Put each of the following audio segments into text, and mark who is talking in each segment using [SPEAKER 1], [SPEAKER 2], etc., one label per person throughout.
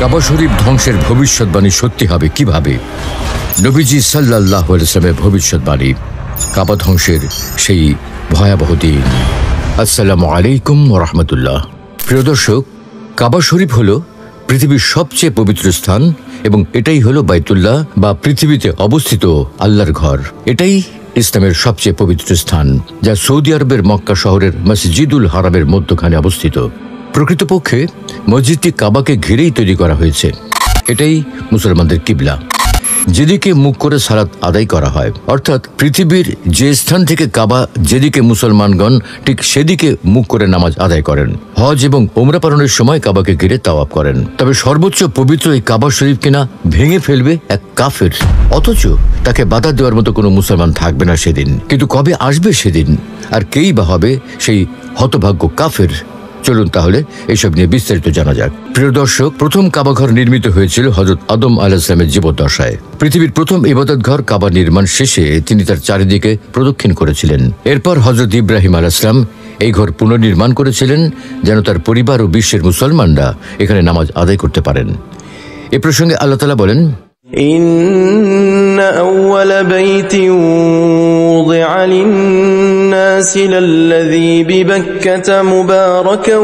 [SPEAKER 1] কাবা শরীফ ধ্বংসের ভবিষ্যৎবাণী সত্যি হবে কিভাবে? নবীজি সাল্লাল্লাহু আলাইহি ওয়াসাল্লামের ভবিষ্যৎবাণী, কাবা ধ্বংসের সেই ভয়াবহ দিন। আসসালামু আলাইকুম ওয়া রাহমাতুল্লাহ। প্রিয় দর্শক, কাবা শরীফ হলো পৃথিবীর সবচেয়ে পবিত্র স্থান এবং এটাই হলো বাইতুল্লাহ বা পৃথিবীতে অবস্থিত আল্লাহর ঘর। এটাই ইসলামের সবচেয়ে পবিত্র স্থান, যা সৌদি আরবের মক্কা শহরের মসজিদুল হারামের মধ্যখানে অবস্থিত। প্রকৃতপক্ষে মসজিদটি কাবাকে ঘিরেই তৈরি করা হয়েছে। এটাই মুসলমানদের কিবলা, যেদিকে মুখ করে সালাত আদায় করা হয়। অর্থাৎ পৃথিবীর যে স্থান থেকে কাবা যেদিকে মুসলমানগণ ঠিক সেদিকে মুখ করে নামাজ আদায় করেন। হজ এবং উমরা পালনের সময় কাবাকে ঘিরে তাওয়াফ করেন। তবে সর্বোচ্চ পবিত্র এই কাবা শরীফ কিনা ভেঙে ফেলবে এক কাফের, অথচ তাকে বাধা দেওয়ার মতো কোনো মুসলমান থাকবে না সেদিন। কিন্তু কবে আসবে সেদিন, আর কেই বা হবে সেই হতভাগ্য কাফের? চলুন তাহলে এইসব নিয়ে বিস্তারিত জানা যাক। প্রিয় দর্শক, প্রথম কাবাঘর নির্মিত হয়েছিল হযরত আদম আলাইহিস সালামের জীবদ্দশায়। পৃথিবীর প্রথম ইবাদত ঘর কাবা নির্মাণ শেষে তিনি তার চারিদিকে প্রদক্ষিণ করেছিলেন। এরপর হযরত ইব্রাহিম আলাইহিস সালাম এই ঘর পুনর্নির্মাণ করেছিলেন, যেন তার পরিবার ও বিশ্বের মুসলমানরা এখানে নামাজ আদায় করতে পারেন। এ প্রসঙ্গে আল্লাহ তাআলা বলেন,
[SPEAKER 2] ইন্না আউওয়ালা বাইতিন উযিআ লিন-নাসি লাল্লাযী বিবাক্কাতা মুবারাকান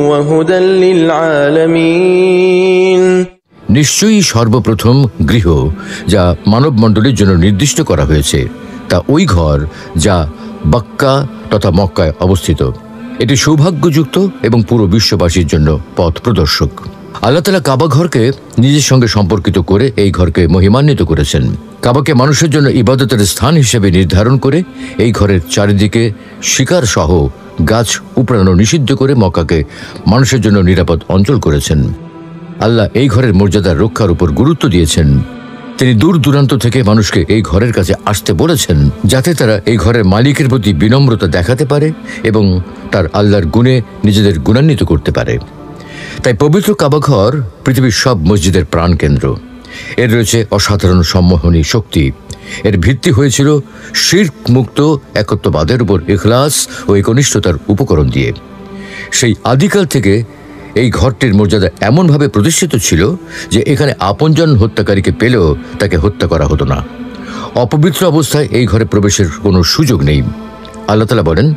[SPEAKER 2] ওয়া হুদাল লিল-আলামিন।
[SPEAKER 1] নিশ্চয়ই সর্বপ্রথম গৃহ যা মানব মণ্ডলীর জন্য নির্দিষ্ট করা হয়েছে তা ওই ঘর যা বাক্কা তথা মক্কায় অবস্থিত। এটি সৌভাগ্যযুক্ত এবং পুরো বিশ্ববাসীর জন্য পথ প্রদর্শক। আল্লাহ তাআলা কাবা ঘরকে নিজের সঙ্গে সম্পর্কিত করে এই ঘরকে মহিমান্বিত করেছেন। কাবাকে মানুষের জন্য ইবাদতের স্থান হিসেবে নির্ধারণ করে এই ঘরের চারিদিকে শিকার সহ গাছ উপড়ানো নিষিদ্ধ করে মক্কাকে মানুষের জন্য নিরাপদ অঞ্চল করেছেন। আল্লাহ এই ঘরের মর্যাদা রক্ষার উপর গুরুত্ব দিয়েছেন। তিনি দূর দূরান্ত থেকে মানুষকে এই ঘরের কাছে আসতে বলেছেন, যাতে তারা এই ঘরের মালিকের প্রতি বিনম্রতা দেখাতে পারে এবং তার আল্লাহর গুণে নিজেদের গুণান্বিত করতে পারে। তাই পবিত্র কাবাঘর পৃথিবীর সব মসজিদের প্রাণকেন্দ্র। এর রয়েছে অসাধারণ সম্মোহনী শক্তি। এর ভিত্তি হয়েছিল শিরক মুক্ত একত্ববাদের উপর ইখলাস ও একনিষ্ঠতার উপকরণ দিয়ে। সেই আদিকাল থেকে এই ঘরটির মর্যাদা এমনভাবে প্রতিষ্ঠিত ছিল যে এখানে আপনজন হত্যাকারীকে পেলেও তাকে হত্যা করা হতো না। অপবিত্র অবস্থায় এই ঘরে প্রবেশের কোনো সুযোগ নেই। আল্লাহ তাআলা বলেন,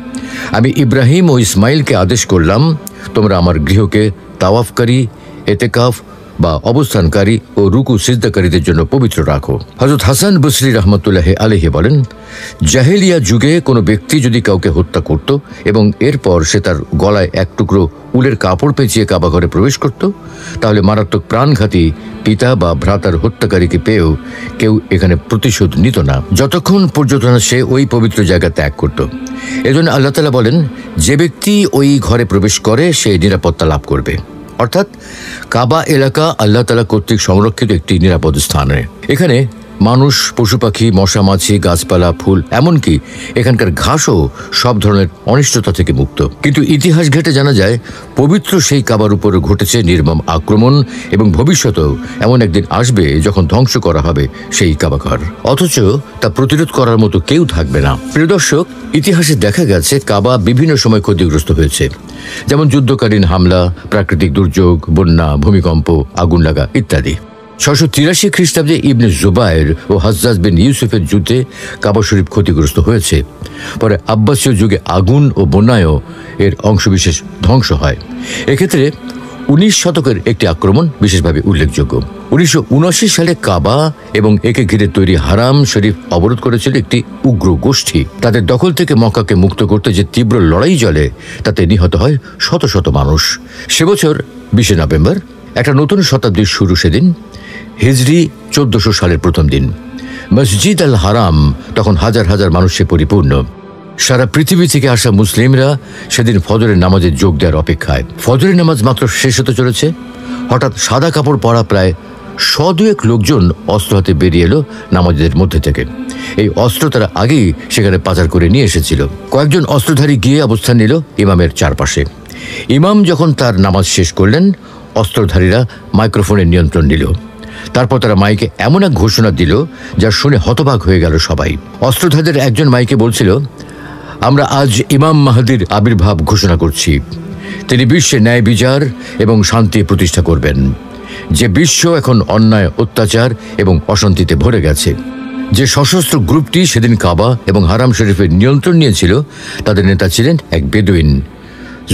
[SPEAKER 1] আমি ইব্রাহিম ও ইসমাইলকে আদেশ করলাম, তোমরা আমার গৃহকে তাওয়াফকারী, এতেকাফ বা অবস্থানকারী ও রুকু সিজদাকারীদের জন্য পবিত্র রাখো। হযরত হাসান বসরি রাহমাতুল্লাহ আলাইহি বলেন, জাহেলিয়া যুগে কোনো ব্যক্তি যদি কাউকে হত্যা করত এবং এরপর সে তার গলায় এক টুকরো উলের কাপড় পেঁচিয়ে কাবা ঘরে প্রবেশ করত, তাহলে মারাত্মক প্রাণঘাতী পিতা বা ভ্রাতার হত্যাকারীকে পেয়েও কেউ এখানে প্রতিশোধ নিত না, যতক্ষণ পর্যন্ত না সে ওই পবিত্র জায়গা ত্যাগ করত। এজন্য আল্লাহ তাআলা বলেন, যে ব্যক্তি ওই ঘরে প্রবেশ করে সে নিরাপত্তা লাভ করবে। অর্থাৎ কাবা এলাকা আল্লাহ তাআলা কর্তৃক সংরক্ষিত একটি নিরাপদ স্থানে। এখানে মানুষ, পশু পাখি, মশা মাছি, গাছপালা, ফুল, এমনকি এখানকার ঘাসও সব ধরনের অনিষ্টতা থেকে মুক্ত। কিন্তু ইতিহাস ঘেঁটে জানা যায়, পবিত্র সেই কাবার উপর ঘটেছে নির্মম আক্রমণ এবং ভবিষ্যতেও এমন একদিন আসবে যখন ধ্বংস করা হবে সেই কাবাঘর, অথচ তা প্রতিরোধ করার মতো কেউ থাকবে না। প্রিয় দর্শক, ইতিহাসে দেখা গেছে কাবা বিভিন্ন সময় ক্ষতিগ্রস্ত হয়েছে, যেমন যুদ্ধকালীন হামলা, প্রাকৃতিক দুর্যোগ, বন্যা, ভূমিকম্প, আগুন লাগা ইত্যাদি। 683 খ্রিস্টাব্দে ইবনে জুবায়ের ও হাজ্জাজ বিন ইউসুফের যুদ্ধে কাবা শরীফ ক্ষতিগ্রস্ত হয়েছে। পরে আব্বাসীয় যুগে আগুন ও বন্যায়ও এর অংশবিশেষ ধ্বংস হয়। এক্ষেত্রে 19 শতকের একটি আক্রমণ বিশেষভাবে উল্লেখযোগ্য। 1979 সালে কাবা এবং একে ঘিরে তৈরি হারাম শরীফ অবরোধ করেছিল একটি উগ্র গোষ্ঠী। তাদের দখল থেকে মক্কাকে মুক্ত করতে যে তীব্র লড়াই চলে তাতে নিহত হয় শত শত মানুষ। সে বছর 20 নভেম্বর একটা নতুন শতাব্দীর শুরু। সেদিন হিজরি 1400 সালের প্রথম দিন। মসজিদ আল হারাম তখন হাজার হাজার মানুষে পরিপূর্ণ। সারা পৃথিবী থেকে আসা মুসলিমরা সেদিন ফজরের নামাজে যোগ দেওয়ার অপেক্ষায়। ফজরের নামাজ মাত্র শেষ হতে চলেছে, হঠাৎ সাদা কাপড় পরা প্রায় 100-200 লোকজন অস্ত্র হাতে বেরিয়ে এলো নামাজের মধ্যে থেকে। এই অস্ত্র তারা আগেই সেখানে পাচার করে নিয়ে এসেছিল। কয়েকজন অস্ত্রধারী গিয়ে অবস্থান নিল ইমামের চারপাশে। ইমাম যখন তার নামাজ শেষ করলেন, অস্ত্রধারীরা মাইক্রোফোনের নিয়ন্ত্রণ নিল। তারপর তারা মাইকে এমন এক ঘোষণা দিল যা শুনে হতবাক হয়ে গেল সবাই। অস্ত্রধারীদের একজন মাইকে বলছিল, আমরা আজ ইমাম মাহদির আবির্ভাব ঘোষণা করছি। তিনি বিশ্বে ন্যায় বিচার এবং শান্তি প্রতিষ্ঠা করবেন। যে বিশ্ব এখন অন্যায়, অত্যাচার এবং অশান্তিতে ভরে গেছে। যে সশস্ত্র গ্রুপটি সেদিন কাবা এবং হারাম শরীফের নিয়ন্ত্রণ নিয়েছিল, তাদের নেতা ছিলেন এক বেদুইন,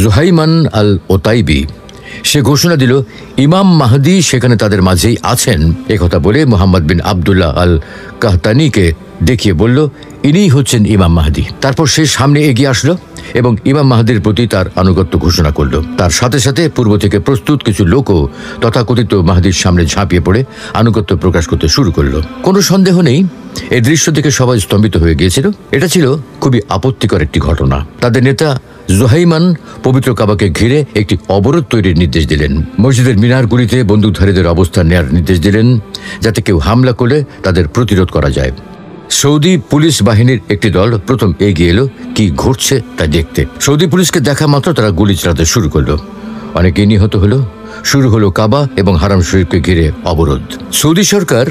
[SPEAKER 1] জুহাইমান আল ওতাইবি। সে ঘোষণা দিল ইমাম মাহদি সেখানে তাদের মাঝেই আছেন। একথা বলে মুহাম্মদ বিন আবদুল্লাহ আল কাহতানিকে দেখিয়ে বলল, ইনিই হচ্ছেন ইমাম মাহদি। তারপর সে সামনে এগিয়ে আসলো এবং ইমাম মাহদির প্রতি তার আনুগত্য ঘোষণা করল। তার সাথে সাথে পূর্ব থেকে প্রস্তুত কিছু লোকও তথাকথিত মাহদির সামনে ঝাঁপিয়ে পড়ে আনুগত্য প্রকাশ করতে শুরু করলো। কোনো সন্দেহ নেই, এই দৃশ্য দেখে সবাই স্তম্ভিত হয়ে গিয়েছিল। এটা ছিল খুবই আপত্তিকর একটি ঘটনা। তাদের নেতা জুহাইমান পবিত্র কাবাকে ঘিরে একটি অবরোধ তৈরির নির্দেশ দিলেন। মসজিদের মিনারগুলিতে বন্দুকধারীদের অবস্থান নেওয়ার নির্দেশ দিলেন, যাতে কেউ হামলা করলে তাদের প্রতিরোধ করা যায়। সৌদি পুলিশ বাহিনীর একটি দল প্রথম এগিয়ে এলো কি ঘটছে তা দেখতে। সৌদি পুলিশকে দেখা মাত্র তারা গুলি চালাতে শুরু করলো। অনেকেই নিহত হলো। শুরু হলো কাবা এবং হারাম শরীফকে ঘিরে অবরোধ। সৌদি সরকার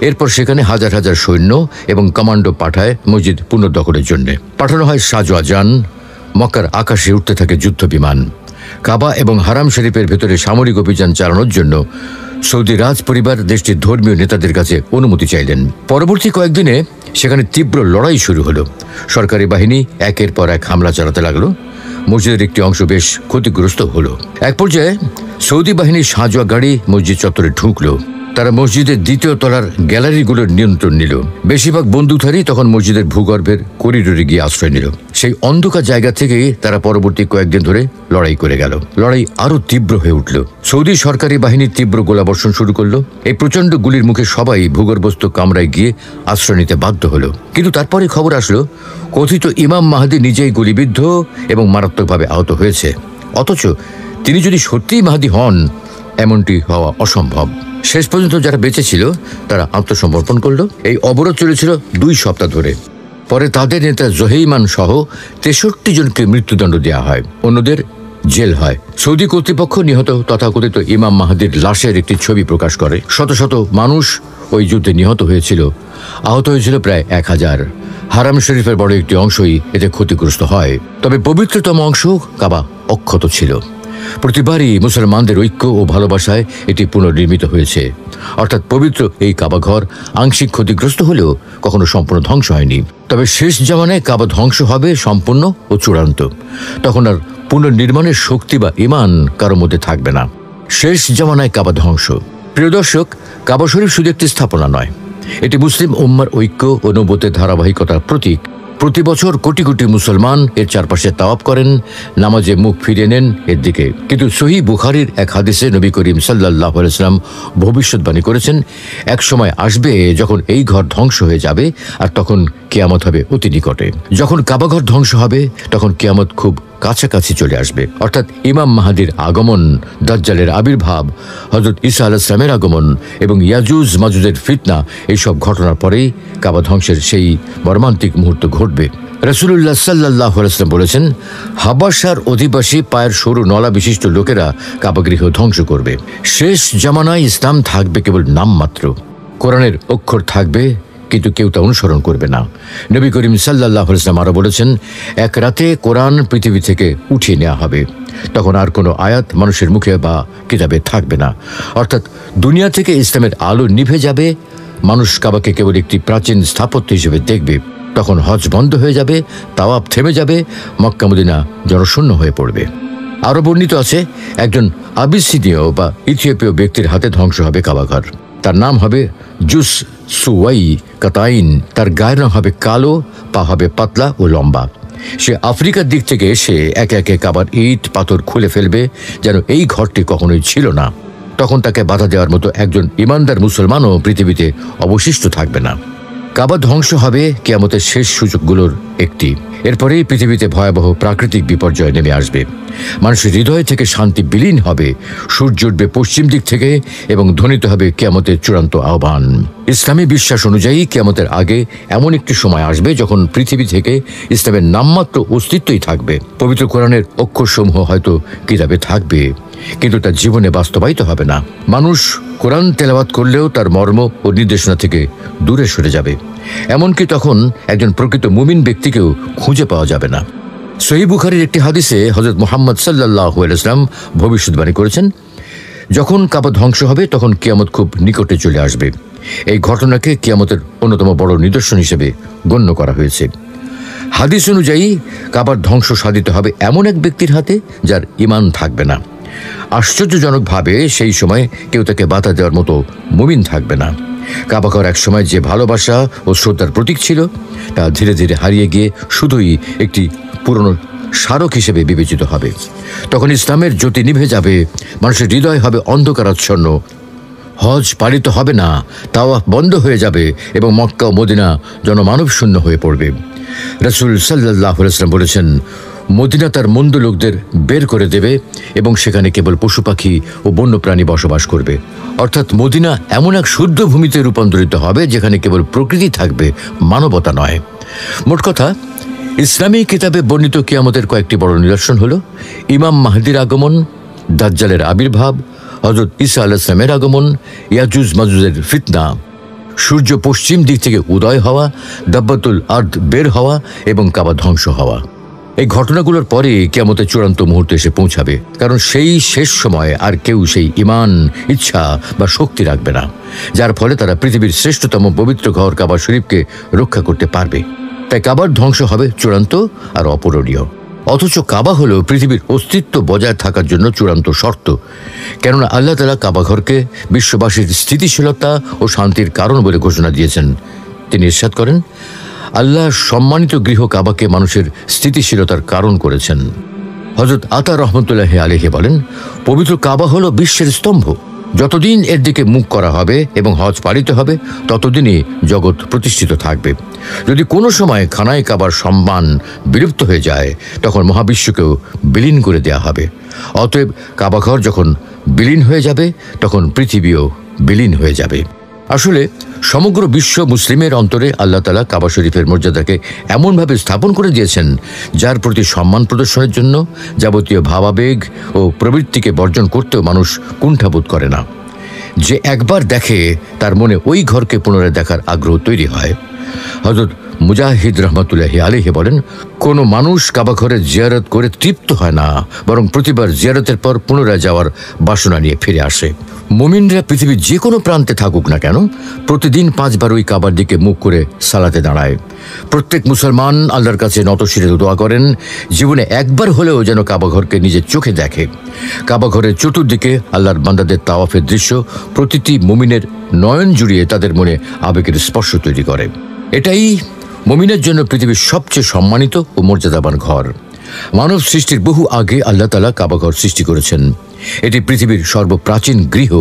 [SPEAKER 1] এরপর সেখানে হাজার হাজার সৈন্য এবং কমান্ডো পাঠায় মসজিদ পুনর্দখলের জন্য। পাঠানো হয় সাজোয়া যান। মক্কার আকাশে উঠতে থাকে যুদ্ধ বিমান। কাবা এবং হারাম শরীফের ভেতরে সামরিক অভিযান চালানোর জন্য সৌদি রাজ পরিবার দেশটির ধর্মীয় নেতাদের কাছে অনুমতি চাইলেন। পরবর্তী কয়েকদিনে সেখানে তীব্র লড়াই শুরু হলো। সরকারি বাহিনী একের পর এক হামলা চালাতে লাগলো। মসজিদের একটি অংশ বেশ ক্ষতিগ্রস্ত হলো। এক পর্যায়ে সৌদি বাহিনীর সাজোয়া গাড়ি মসজিদ চত্বরে ঢুকলো। তারা মসজিদের দ্বিতীয় তলার গ্যালারিগুলোর নিয়ন্ত্রণ নিল। বেশিরভাগ বন্দুকধারী তখন মসজিদের ভূগর্ভের করিডোরে গিয়ে আশ্রয় নিল। সেই অন্ধকার জায়গা থেকেই তারা পরবর্তী কয়েকদিন ধরে লড়াই করে গেল। লড়াই আরো তীব্র হয়ে উঠল। সৌদি সরকারি বাহিনী তীব্র গোলাবর্ষণ শুরু করলো। এই প্রচণ্ড গুলির মুখে সবাই ভূগর্ভস্থ কামরায় গিয়ে আশ্রয় নিতে বাধ্য হলো। কিন্তু তারপরে খবর আসলো কথিত ইমাম মাহদি নিজেই গুলিবিদ্ধ এবং মারাত্মকভাবে আহত হয়েছে। অথচ তিনি যদি সত্যিই মাহদি হন, এমনটি হওয়া অসম্ভব। শেষ পর্যন্ত যারা বেঁচে ছিল তারা আত্মসমর্পণ করল। এই অবরোধ চলেছিল 2 সপ্তাহ ধরে। পরে তাদের নেতা জুহাইমান সহ 63 জনকে মৃত্যুদণ্ড দেওয়া হয়, অন্যদের জেল হয়। সৌদি কর্তৃপক্ষ নিহত তথাকথিত ইমাম মাহদির লাশের একটি ছবি প্রকাশ করে। শত শত মানুষ ওই যুদ্ধে নিহত হয়েছিল। আহত হয়েছিল প্রায় 1000। হারাম শরীফের বড় একটি অংশই এতে ক্ষতিগ্রস্ত হয়। তবে পবিত্রতম অংশ কাবা অক্ষত ছিল। প্রতিবারই মুসলমানদের ঐক্য ও ভালোবাসায় এটি পুনর্নির্মিত হয়েছে। অর্থাৎ পবিত্র এই কাবা ঘর আংশিক ক্ষতিগ্রস্ত হলেও কখনো সম্পূর্ণ ধ্বংস হয়নি। তবে শেষ জামানায় কাবা ধ্বংস হবে সম্পূর্ণ ও চূড়ান্ত। তখন আর পুনর্নির্মাণের শক্তি বা ঈমান কারো মধ্যে থাকবে না। শেষ জামানায় কাবা ধ্বংস। প্রিয় দর্শক, কাবা শরীফ শুধু একটি স্থাপনা নয়, এটি মুসলিম উম্মার ঐক্য ও নবুয়তের ধারাবাহিকতার প্রতীক। প্রতি বছর কোটি কোটি মুসলমান এর চারপাশে তাওয়াফ করেন, নামাজে মুখ ফিরিয়ে নেন এর দিকে। কিন্তু সহিহ বুখারীর এক হাদিসে নবী করিম সাল্লাল্লাহু আলাইহি ওয়াসাল্লাম ভবিষ্যৎবাণী করেছেন, এক সময় আসবে যখন এই ঘর ধ্বংস হয়ে যাবে আর তখন কিয়ামত হবে অতি নিকটে। যখন কাবা ঘর ধ্বংস হবে তখন কিয়ামত খুব কাছাকাছি চলে আসবে। অর্থাৎ ইমাম মাহদির আগমন, দাজ্জালের আবির্ভাব, হযরত ঈসা আলাইহিস সালামের আগমন এবং ইয়াজুজ মাজুজের ফিতনা, এইসব ঘটনার পরেই কাবা ধ্বংসের সেই মর্মান্তিক মুহূর্ত ঘটবে। রাসূলুল্লাহ সাল্লাল্লাহু আলাইহি ওয়াসাল্লাম বলেছেন, হাবাসার অধিবাসী পায়ের সরু নলা বিশিষ্ট লোকেরা কাবাগৃহ ধ্বংস করবে। শেষ জামানায় ইসলাম থাকবে কেবল নামমাত্র। কোরআনের অক্ষর থাকবে কিন্তু কেউ তা অনুসরণ করবে না। নবী করিম সাল্লাল্লাহু আলাইহি ওয়াসাল্লাম আরো বলেছেন, এক রাতে কোরআন পৃথিবী থেকে উঠিয়ে নেওয়া হবে। তখন আর কোনো আয়াত মানুষের মুখে বা কিতাবে থাকবে না। অর্থাৎ দুনিয়া থেকে ইসলামের আলো নিভে যাবে। মানুষ কাবাকে কেবল একটি প্রাচীন স্থাপত্য হিসেবে দেখবে। তখন হজ বন্ধ হয়ে যাবে, তাওয়াফ থেমে যাবে, মক্কা মদিনা জনশূন্য হয়ে পড়বে। আরো বর্ণিত আছে, একজন আবিসিনীয় বা ইথিওপীয় ব্যক্তির হাতে ধ্বংস হবে কাবাঘর। তার নাম হবে জুস সুওয়াই কাতাইন। তার গায়ের রং হবে কালো, পা হবে পাতলা ও লম্বা। সে আফ্রিকার দিক থেকে এসে একে একে কাবার ইট পাথর খুলে ফেলবে, যেন এই ঘরটি কখনোই ছিল না। তখন তাকে বাধা দেওয়ার মতো একজন ইমানদার মুসলমানও পৃথিবীতে অবশিষ্ট থাকবে না। কাবা ধ্বংস হবে কিয়ামতের শেষ সূচকগুলোর একটি। এরপরেই পৃথিবীতে ভয়াবহ প্রাকৃতিক বিপর্যয় নেমে আসবে। মানুষের হৃদয় থেকে শান্তি বিলীন হবে। সূর্য উঠবে পশ্চিম দিক থেকে এবং ধ্বনিত হবে কিয়ামতের চূড়ান্ত আহ্বান। ইসলামী বিশ্বাস অনুযায়ী কিয়ামতের আগে এমন একটি সময় আসবে যখন পৃথিবী থেকে ইসলামের নামমাত্র অস্তিত্বই থাকবে। পবিত্র কোরআনের অক্ষরসমূহ হয়তো কিতাবে থাকবে, কিন্তু তার জীবনে বাস্তবায়িত হবে না। মানুষ কোরআন তেলাওয়াত করলেও তার মর্ম ও নির্দেশনা থেকে দূরে সরে যাবে। এমনকি তখন একজন প্রকৃত মুমিন ব্যক্তিকেও খুঁজে পাওয়া যাবে না। সহিহ বুখারীর একটি হাদিসে হযরত মুহাম্মদ সাল্লাল্লাহু আলাইহি ওয়াসাল্লাম ভবিষ্যৎবাণী করেছেন, যখন কাবা ধ্বংস হবে তখন কিয়ামত খুব নিকটে চলে আসবে। এই ঘটনাকে কিয়ামতের অন্যতম বড় নিদর্শন হিসেবে গণ্য করা হয়েছে। হাদিস অনুযায়ী কাবার ধ্বংস সাধিত হবে এমন এক ব্যক্তির হাতে যার ঈমান থাকবে না। আশ্চর্যজনকভাবে সেই সময় কেউ তাকে বাধা দেওয়ার মতো মুমিন থাকবে না। কাবাঘর এক সময় যে ভালোবাসা ও শ্রদ্ধার প্রতীক ছিল তা ধীরে ধীরে হারিয়ে গিয়ে শুধুই একটি পুরনো স্মারক হিসেবে বিবেচিত হবে। তখন ইসলামের জ্যোতি নিভে যাবে, মানুষের হৃদয় হবে অন্ধকারাচ্ছন্ন, হজ পালিত হবে না, তাওয়াফ বন্ধ হয়ে যাবে এবং মক্কা ও মদিনা জনমানব শূন্য হয়ে পড়বে। রাসূল সাল্লাল্লাহু আলাইহি ওয়াসাল্লাম বলেছেন, মদিনা তার মন্দ লোকদের বের করে দেবে এবং সেখানে কেবল পশু পাখি ও বন্যপ্রাণী বসবাস করবে। অর্থাৎ মদিনা এমন এক শুদ্ধ ভূমিতে রূপান্তরিত হবে যেখানে কেবল প্রকৃতি থাকবে, মানবতা নয়। মোট কথা, ইসলামী কিতাবে বর্ণিত কিয়ামতের কয়েকটি বড় নিদর্শন হল ইমাম মাহদির আগমন, দাজ্জালের আবির্ভাব, হযরত ঈসা আলাইহিস সালামের আগমন, ইয়াজুজ মাজুজের ফিতনা, সূর্য পশ্চিম দিক থেকে উদয় হওয়া, দাব্বাতুল আরদ বের হওয়া এবং কাবা ধ্বংস হওয়া। এই ঘটনাগুলোর পরে কিয়ামতের চূড়ান্ত মুহূর্তে এসে পৌঁছাবে, কারণ সেই শেষ সময় আর কেউ সেই ঈমান, ইচ্ছা বা শক্তি রাখবে না যার ফলে তারা পৃথিবীর শ্রেষ্ঠতম পবিত্র ঘর কাবা শরীফকে রক্ষা করতে পারবে। তাই কাবার ধ্বংস হবে চূড়ান্ত আর অপূরণীয়। অথচ কাবা হল পৃথিবীর অস্তিত্ব বজায় থাকার জন্য চূড়ান্ত শর্ত, কেননা আল্লাহ তাআলা কাবাঘরকে বিশ্ববাসীর স্থিতিশীলতা ও শান্তির কারণ বলে ঘোষণা দিয়েছেন। তিনি ইরশাদ করেন, আল্লাহ সম্মানিত গৃহ কাবাকে মানুষের স্থিতিশীলতার কারণ করেছেন। হযরত আতা রহমতুল্লাহি আলাইহি বলেন, পবিত্র কাবা হলো বিশ্বের স্তম্ভ। যতদিন এর দিকে মুখ করা হবে এবং হজ পালিত হবে ততদিনই জগৎ প্রতিষ্ঠিত থাকবে। যদি কোনো সময় খানায় কাবার সম্মান বিলুপ্ত হয়ে যায় তখন মহাবিশ্বকেও বিলীন করে দেয়া হবে। অতএব কাবাঘর যখন বিলীন হয়ে যাবে তখন পৃথিবীও বিলীন হয়ে যাবে। আসলে সমগ্র বিশ্ব মুসলিমের অন্তরে আল্লাহ তাআলা কাবা শরীফের মর্যাদাকে এমনভাবে স্থাপন করে দিয়েছেন যার প্রতি সম্মান প্রদর্শনের জন্য যাবতীয় ভাবাবেগ ও প্রবৃত্তিকে বর্জন করতেও মানুষ কুণ্ঠাবোধ করে না। যে একবার দেখে তার মনে ওই ঘরকে পুনরায় দেখার আগ্রহ তৈরি হয়। হযরত মুজাহিদ রহমতুল্লাহি আলাইহি বলেন, কোনো মানুষ কাবা ঘরের জিয়ারত করে তৃপ্ত হয় না, বরং প্রতিবার জিয়ারতের পর পুনরায় যাওয়ার বাসনা নিয়ে ফিরে আসে। মুমিনরা পৃথিবীর যে কোনো প্রান্তে থাকুক না কেন প্রতিদিন 5 বার ওই কাবার দিকে মুখ করে সালাতে দাঁড়ায়। প্রত্যেক মুসলমান আল্লাহর কাছে নতশিরে দোয়া করেন জীবনে একবার হলেও যেন কাবাঘরকে নিজের চোখে দেখে। কাবাঘরের চতুর্দিকে আল্লাহর বান্দাদের তাওয়াফের দৃশ্য প্রতিটি মুমিনের নয়ন জুড়িয়ে তাদের মনে আবেগের স্পর্শ তৈরি করে। এটাই মুমিনের জন্য পৃথিবীর সবচেয়ে সম্মানিত ও মর্যাদাবান ঘর। মানব সৃষ্টির বহু আগে আল্লাহ তাআলা কাবাঘর সৃষ্টি করেছেন। এটি পৃথিবীর সর্বপ্রাচীন গৃহ।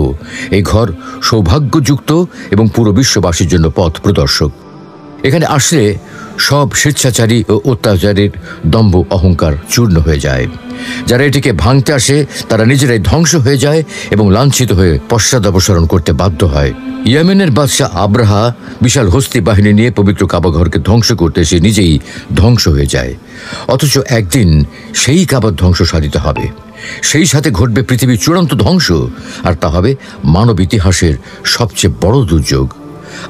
[SPEAKER 1] এই ঘর সৌভাগ্যযুক্ত এবং পুরো বিশ্ববাসীর জন্য পথ প্রদর্শক। এখানে আসলে সব স্বেচ্ছাচারী ও অত্যাচারীর দম্ভ অহংকার চূর্ণ হয়ে যায়। যারা এটিকে ভাঙতে আসে তারা নিজেরাই ধ্বংস হয়ে যায় এবং লাঞ্ছিত হয়ে পশ্চাদপসরণ করতে বাধ্য হয়। ইয়েমেনের বাদশাহ আব্রাহা বিশাল হস্তি বাহিনী নিয়ে পবিত্র কাবাঘরকে ধ্বংস করতে এসে নিজেই ধ্বংস হয়ে যায়। অথচ একদিন সেই কাবার ধ্বংস সাধিত হবে, সেই সাথে ঘটবে পৃথিবীর চূড়ান্ত ধ্বংস, আর তা হবে মানব ইতিহাসের সবচেয়ে বড় দুর্যোগ।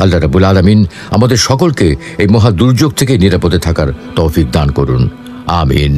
[SPEAKER 1] আল্লাহ রাব্বুল আলামিন আমাদের সকলকে এই মহা দুর্যোগ থেকে নিরাপদে থাকার তৌফিক দান করুন। আমিন।